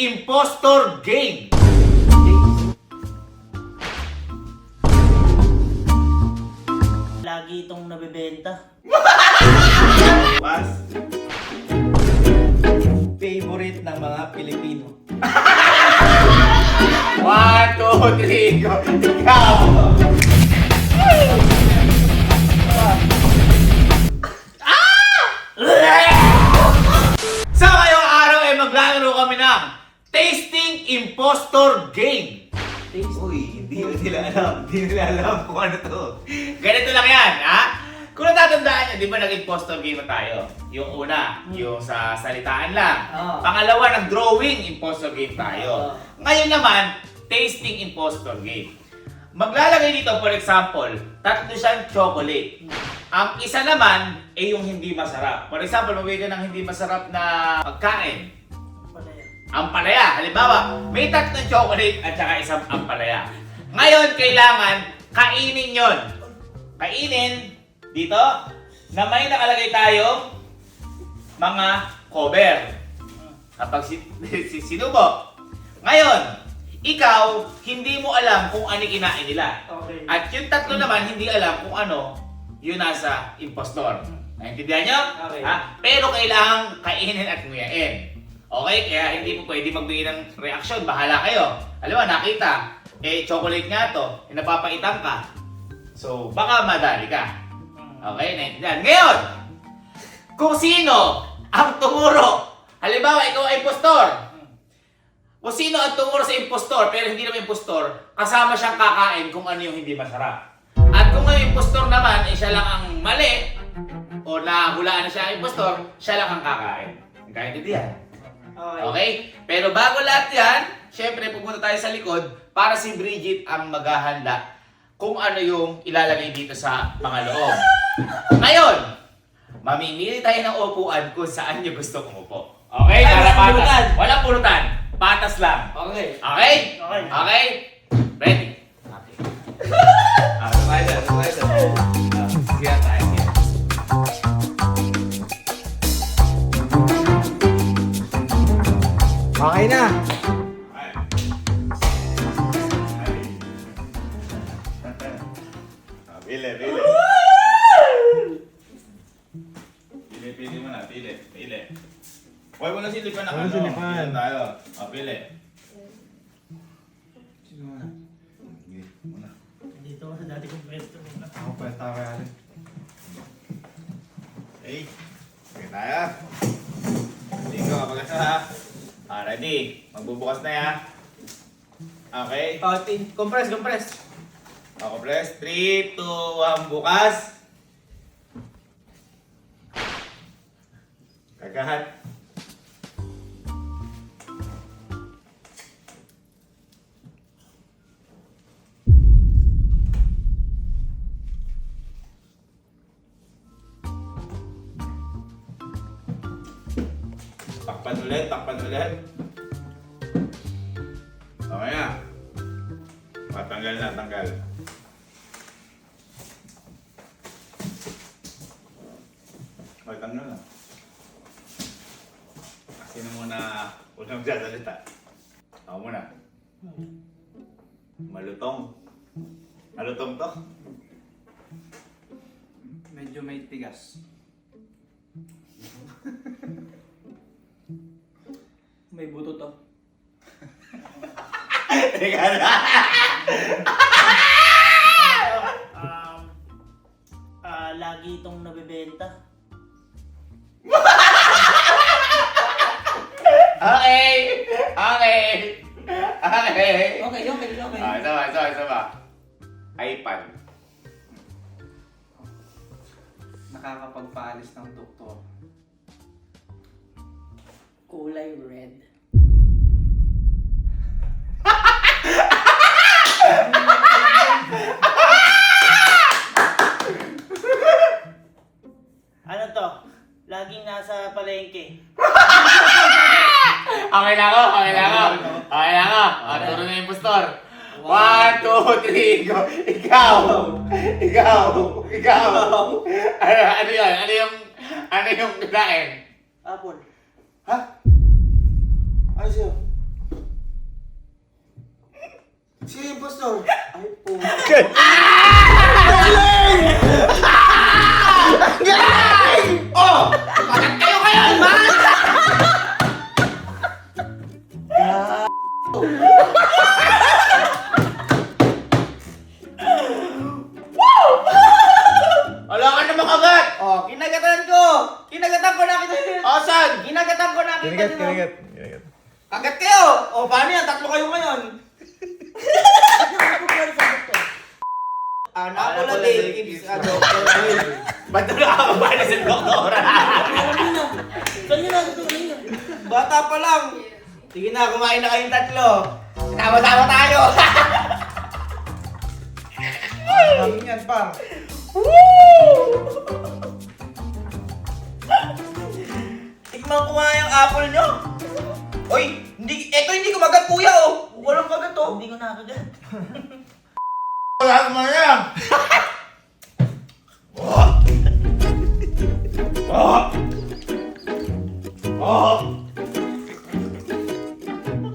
Impostor Game. Lagi itong nabebenta. Mas Favorite ng mga Pilipino. 1, 2, 3, go. Ikaw. Sa ngayong araw ay maglalaro kami ng Tasting Impostor Game. Uy, hindi nila alam. Hindi nila alam kung ano to. Ganito lang yan, ha? Kung natatandaan nyo, di ba nag-impostor game na tayo? Yung una, yung sa salitaan lang. Pangalawa, nag-drawing impostor game tayo. Ngayon naman, tasting impostor game. Maglalagay dito, for example, tatlo siyang chocolate. Ang isa naman ay yung hindi masarap. For example, magbigay ka ng hindi masarap na pagkain. Ampalaya. Halimbawa, may tatlong chocolate at saka isang ampalaya. Ngayon, kailangan kainin yon. Kainin dito na may nakalagay tayong mga cover. Kapag sinubo. Ngayon, ikaw, hindi mo alam kung ano kinain nila. Okay. At yung tatlo naman, hindi alam kung ano yung nasa impostor. Naintindihan nyo? Okay. Ha? Pero kailangan kainin at nguyain. Okay? Kaya hindi mo pwede magbigay ng reaksyon. Bahala kayo. Alam mo, nakita. Chocolate nga to. Napapaitan ka. So, baka madali ka. Okay? Naintindihan. Ngayon, kung sino ang tumuro. Halimbawa, ikaw ay impostor. Kung sino ang tumuro sa impostor, pero hindi naman impostor, kasama siyang kakain kung ano yung hindi masarap. At kung ang impostor naman, siya lang ang mali, o nahulaan na siya ang impostor, siya lang ang kakain. Nagkaintindihan? Okay. Okay? Pero bago lahat yan, syempre pupunta tayo sa likod para si Bridget ang maghahanda kung ano yung ilalagay dito sa mga loob. Ngayon, mamimili tayo ng upuan kung saan niyo gusto umupo. Okay? Ay, Para walang patas. pulutan. Walang pulutan. Patas lang. Okay. Okay? Okay. Okay? Ready? Okay. Sabay na. Siya tayo. Okay na. Pili. Pili mo na. Pili. Huwag mo na silipan na Huwag mo silipan. Pili tayo. Pili. Sino muna? Sige, muna. Dito ako sa dati kong pwesto. Ako pa yung tao kaya rin. Okay. Sige tayo. Ligo ka pagkasa ha. Ready. Magbubukas na ya. Okay. Compress. Ako press. 3, 2, 1, bukas. Kagahat. Takpan ulit. Okay na. Tanggal na, tanggal. Okay, tanggal na. Sino muna unang sasalita? Ako muna. Malutong. Malutong to? Medyo may tigas. May buto to. Teka na. Lagi itong nabebenta. Okay. Isa ba? iPad. Nakakapagpaalis ng doktor. Kulay red. Ano to? Laging nasa palengke. Okay na ako. Turo na yung impostor. 1, 2, 3, go. Ikaw. Ano yun? Ano yung kinain? Apple. Ha? Ano siya? impostor. Ay po. Oh! Bakit kayo ngayon, man? Wala ka naman kagat! Oh, kinagatan ko! Kinagatan ko nakita nyo. Asan? Kinagatan ko nakita nyo. Kinagat. Kagat kayo! O, paano yan? Tatlo kayo ngayon. Napula Dave keeps a doctor. Ba't na nakakaba na sa doktora? Bata pa lang. Sige na, kumain na kayong tatlo. Sama-sama tayo. Kami yan, par. Tikman ko nga yung apple nyo. Oy, hindi kumagat kuya oh. Walang kagat oh. Hindi ko nakagat. Wala naman yan!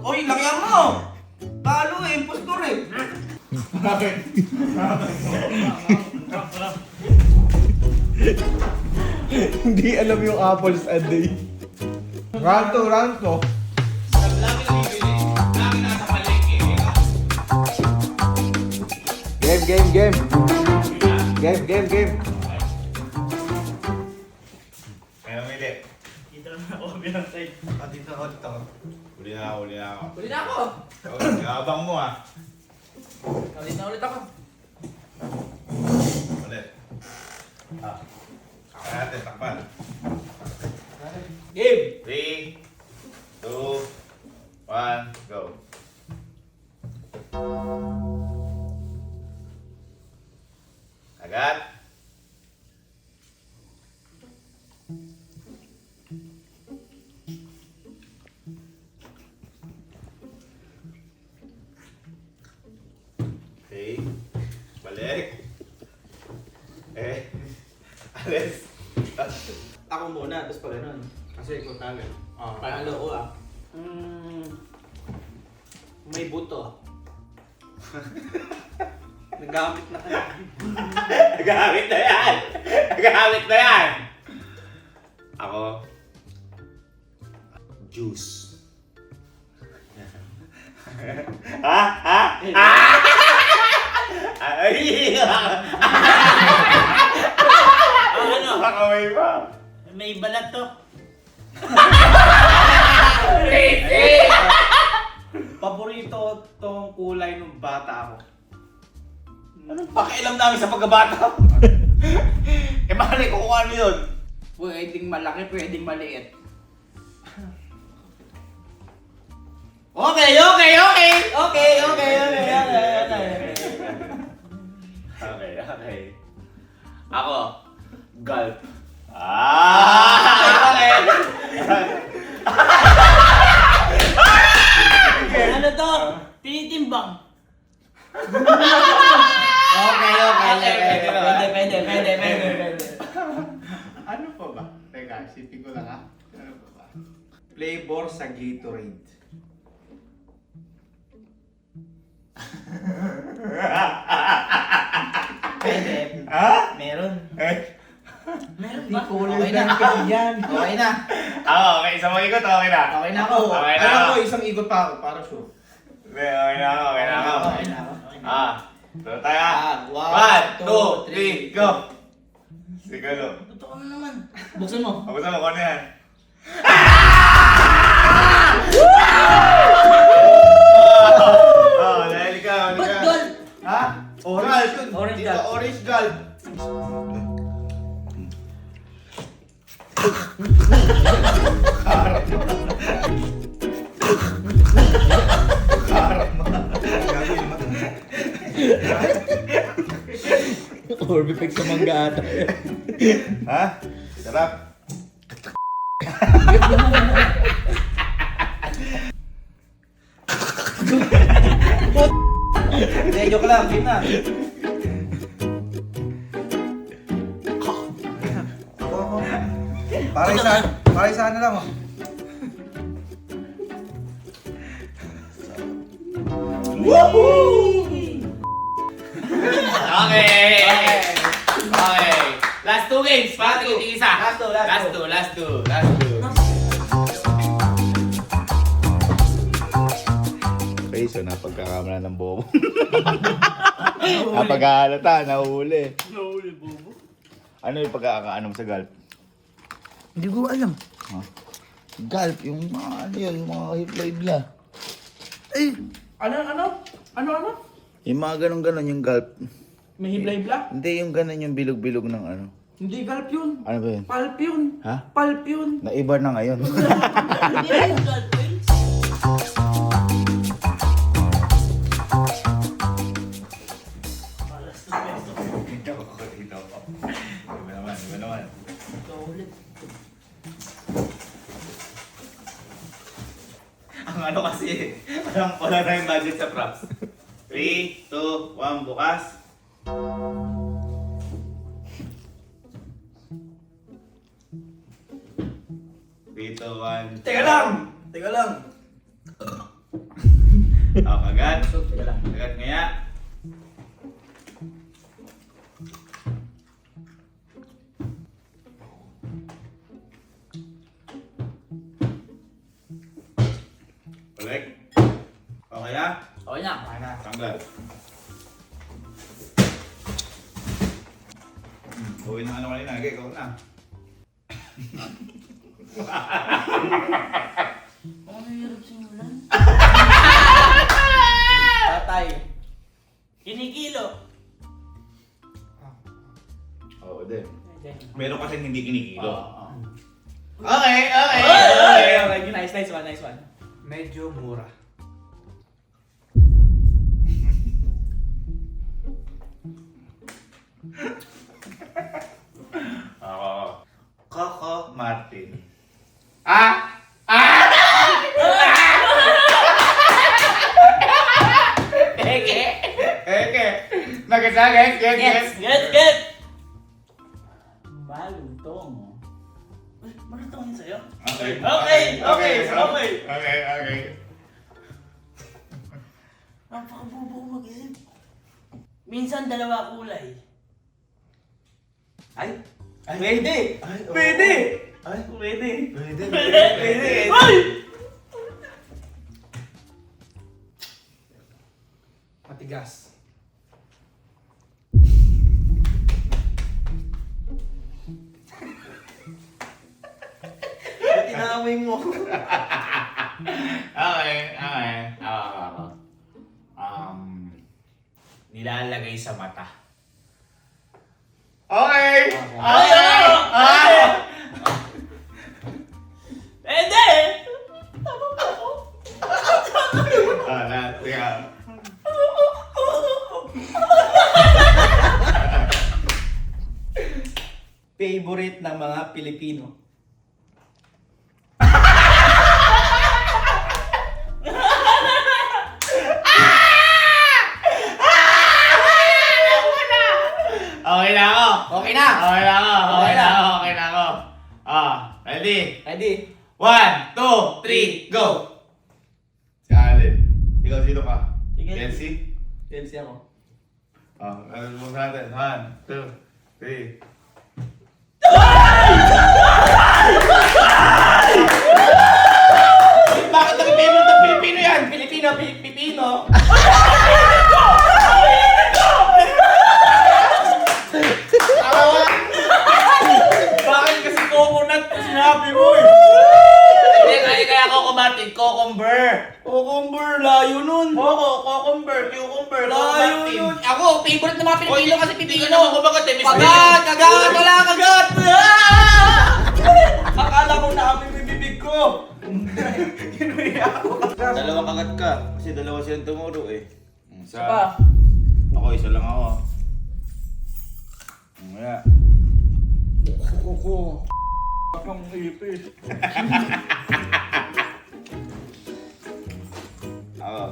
Oy, laki mo. Talo eh, impostor eh. Hindi alam yung apples a day. Round 2, round 2. Lagi na bibili. Lagi nasa palengke. Game. Game. Kaya umili. Dito naman ako bilang side. Dito ako. Huli na ako. Huli na ako. Gabang mo ah. Ulit ako. Ulit. Kaya natin, takpan. Game. 3, 2, 1, go. Agad. Okay. Balik. Alis. Ako muna, tapos pa ganun. Kasi ikaw tagal. Panalo ko ah. May buto. Nagamit na kayo. Nagamit na yan! Nagamit na yan! Ako, juice. Ha? Ay! Ano? Makamay pa. May balat to. Paborito tong kulay ng bata ako. Anong pakialam namin sa pagkabata? Mali ko kung ano yun. Pwedeng malaki, pwedeng maliit. Okay. Okay. Ako, gulp. Okay. Ano to? Tinitimbang. Pwede. Ano pa ba? Teka, isipin ko lang ha. Ano pa ba? Flavor sa Gatorade. Pwede. Ha? Meron. Meron ba? Okay na. yan. Okay na. Okay, isang mga ikot, okay na. Okay na ako. Okay na Alam ako. ko, isang ikot pa ako para sure. Okay na ako. Okay na ako. Tuloy tayo ah. 1, 2, 3, go! Sigalo. Totoo na naman. Buksan mo. Ako sa mo, kung ano yan? Dahil ikaw, Ba't gold? Ha? Orange yun. Orange Dito, gold. orange gold. Orbifix sa mangga ata. Ha? Sarap. Hindi, joke lang. Game na. Ako. Para isa na lang oh. Woohoo! Okay. Okay. Last two games. Pa, tingin isa. Last two, last two. Last two. Okay, so napagkakamala ng bobo. Napagkahalata, nahuli. Nahuli, bobo. Ano yung pagkakaano mo sa golf? Hindi ko alam. Golf, yung mga ano yun, yung mga hibla-hibla. Eh, Ano? Yung mga ganon-ganon yung golf. May hibla-hibla? Hindi yung ganon yung bilog-bilog ng ano. Hindi galp yun. Ano ba yun? Palp yun. Ha? Palp yun. Naiba na ngayon. Hindi na yung girlfriend. Iba naman. Ang ano kasi, wala na yung budget sa props. 3, 2, 1, bukas. Dito, 1. teka lang. Teka lang. Kagat. Teka lang. Kagat ngaya. Balik. Okay na? Okay na. Tanggal. Uwi na ano kanina. Okay, ikaw na. Ang hirap simulan. Tatay. Kinikilo. Oo, din. Meron kasi hindi kinikilo. Okay. Nice one. Medyo mura. Coco Martin. Eke. Nagkasagay. Get! Malutong. Uy, malutong yun sa'yo? Okay. Napakabubo ko mag-isip. Minsan dalawa kulay. Pwede. Matigas. Ba't inaamoy mo? Okay. Nilalagay sa mata. Okay. Pwede! Teka. Favorite ng mga Pilipino. Okay na ako. Okay na. Ready? Ready? 1, 2, 3, go! Si Allen. Ikaw sino ka? Sige. Nancy? Yan siya ako. Ano mo natin? 1, 2, 3. Bakit nag-favorite ng Pilipino yan? Pilipino. Bakit kasi coconut sinabi mo eh? Hindi, kaya Coco Martin, Cucumber. Cucumber, layo nun. Cucumber, Layo nun. Ako, favorite ng mga Pilipino kasi Pilipino. Ako bakit eh, Miss Kagat! Wala kagat! Akala ko naamin yung bibig ko. Kinuya ako. Dalawang kagat ka. Kasi dalawa silang tumuro eh. Isa. Pa. Ako, isa lang ako. Mamaya. Kuko. Ang ipis. Ako.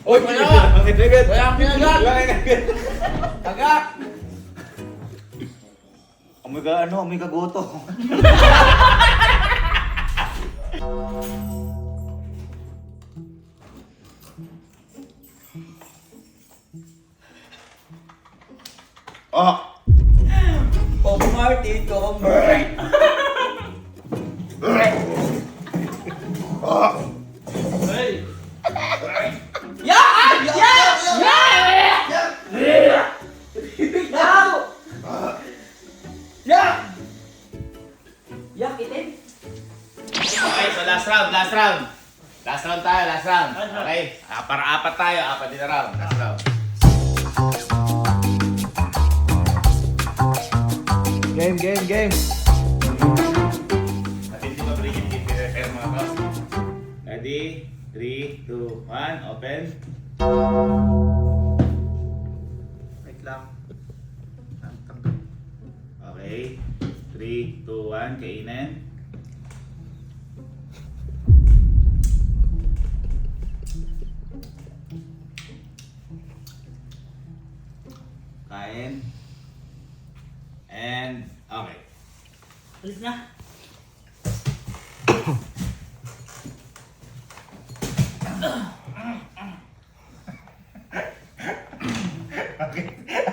Oy, wala! Wala kang pinagat! Kagat! Amoy kagoto. Pop Martin, Coco. Hey! Yak, itin. Okay, so last round. Last round tayo, last round. Okay, para apat tayo, apat din na round. Last round. Game. Matindi ba brigid kit kaya mga boss? Ready? 3, 2, 1, open. Wait lang. Okay. 3, 2, 1, kainin. Kain. And, okay. Alis na.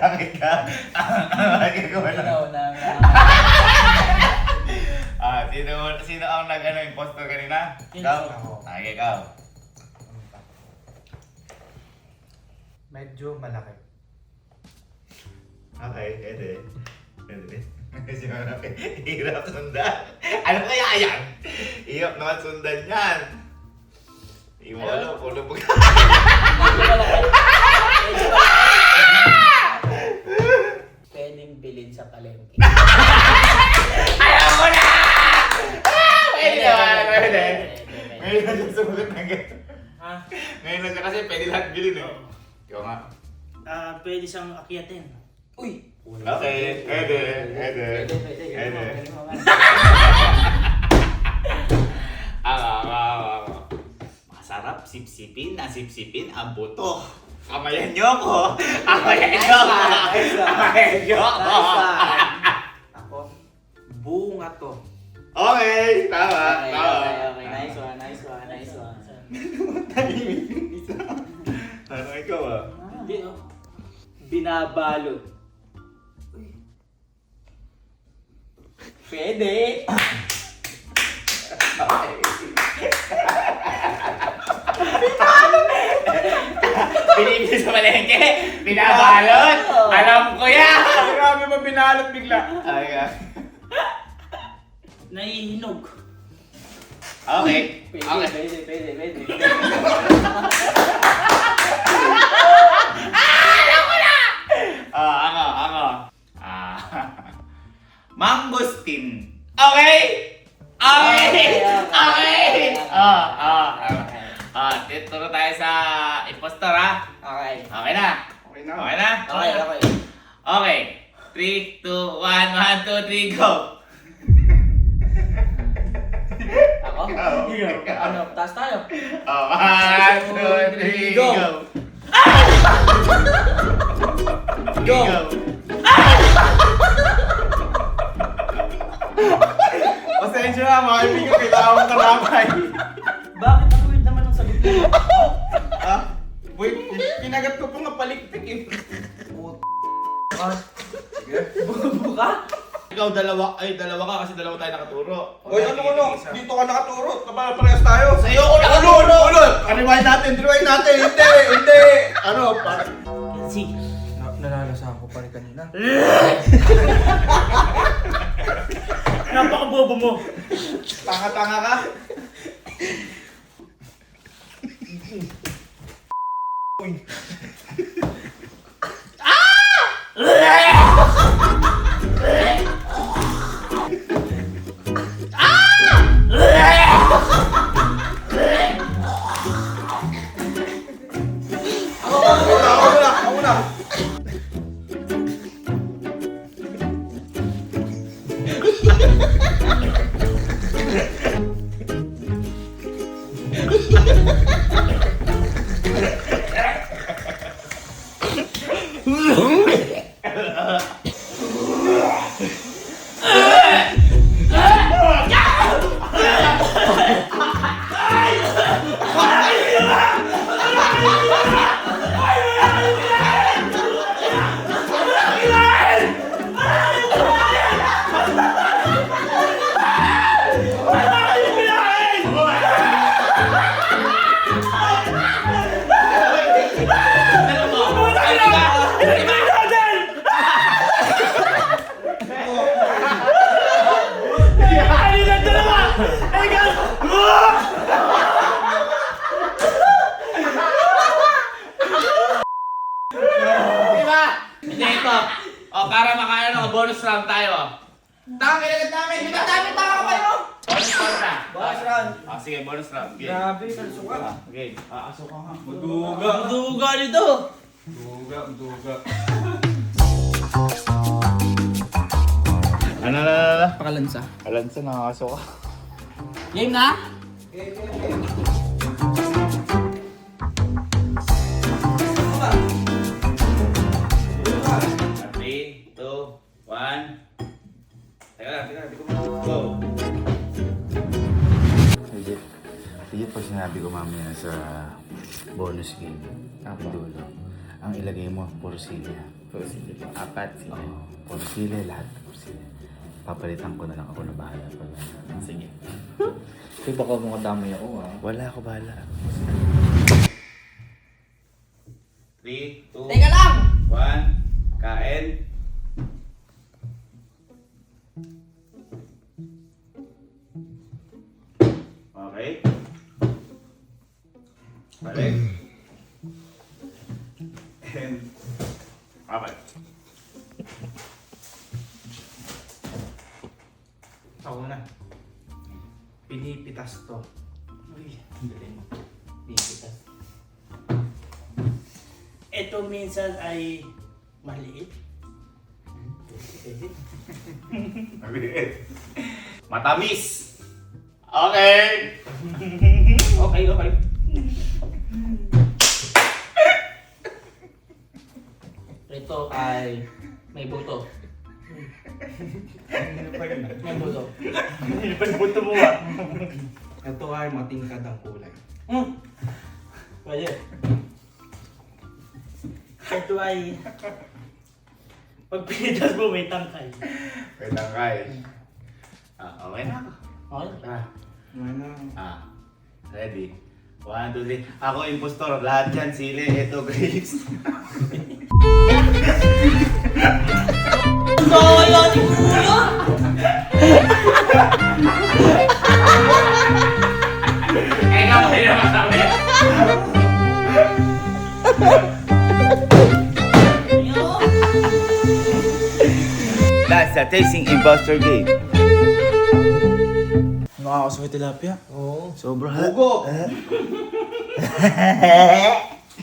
Bakit ka? Bakit ka wala? Sino ang impostor kanina? Ikaw? Okay, ikaw. Medyo malaki. Okay, pwede. Kasi malaki. Hirap sundan. Ano kaya yan? Hirap naman sundan yan. Hindi mo alam kung ano ba- Pwedeng bilhin sa palengke. Ayaw ko na! Pwede naman, pwede. Pwede. Ngayon na siya sumunod ng ganito. Ha? Ngayon na siya kasi pwede lahat bilhin eh. Ikaw nga. Pwede siyang akyatin. Uy! Okay, pwede. Masarap sipsipin na sipsipin ang buto. Kamayan niyo ko. Kamayan niyo ko. Kamayan niyo ko. Ako, bunga to. Okay, tama. Okay. Nice one. Ano ikaw ah? Hindi oh. Binabalot. Pwede. Pinipili sa malengke. Binabalot. Alam ko yan. Grabe ba binalot bigla? Ay, Naihinog. okay. Pwede. Ako. Mangosteen. Okay? Turo tayo sa impostor ha. Okay. Okay na? Okay na. Okay na? Okay. Okay. 3, 2, 1, 1, 2, 3, go! Ako? Ano? Taas tayo. 1, 2, 3, Go. go! Pasensya na mga kaibigan, kailangan mo kalamay. Bakit ang weird naman ang sagot mo? Ah? Wait, kinagat ko pa nga palikpik eh. Buka? Ikaw dalawa ka kasi dalawa tayo nakaturo. Oy, ano? Dito ka nakaturo. Parehas tayo. Sa'yo ko nakaturo! Rewind natin. Hindi! Ano? Kenzie. Nalalasahan ko pa rin kanina. Napakabobo mo. Tanga-tanga ka. Ako na. Kailangan namin! Hindi ka dami tao kayo! Bonus round na! Bonus round. Sige, bonus round. Okay. Grabe, kalsuka. Okay. Aso ka nga. Duga nito. Duga. Ano? Pakalansa. Alansa, nakakaso ka. Game na? 3, 2, 1. Teka lang. Go. Legit pag sinabi ko mamaya sa bonus game, ang dulo, ang ilagay mo, puro sili. Puro sili. Apat sili. Puro sili, lahat puro sili. Papalitan ko na lang ako na bahala pag sige. Kasi baka mga damay ako Wala ako bahala. 3, 2, Teka lang! 1. Kain. Okay. Balik. And apat. Ako na. Pinipitas to. Uy, galing mo. Pinipitas. Ito minsan ay maliit. Mabilis. Matamis. Okay. Okay. Ito ay may buto. May buto. Pagbuto mo ah. Ito ay matingkad ang kulay. Pwede. Ito ay... Pag pinitas mo, may tangkay. Wait lang, Kai. Okay na ako. Okay? Ready? 1, 2, 3. Ako impostor. Lahat yan sili. Ito grapes. Kaya ni Kuya! Ikaw ay nakasabi. That's a tasting imposter game. Nakakasakit tilapia. Oo. Sobra. Bugo!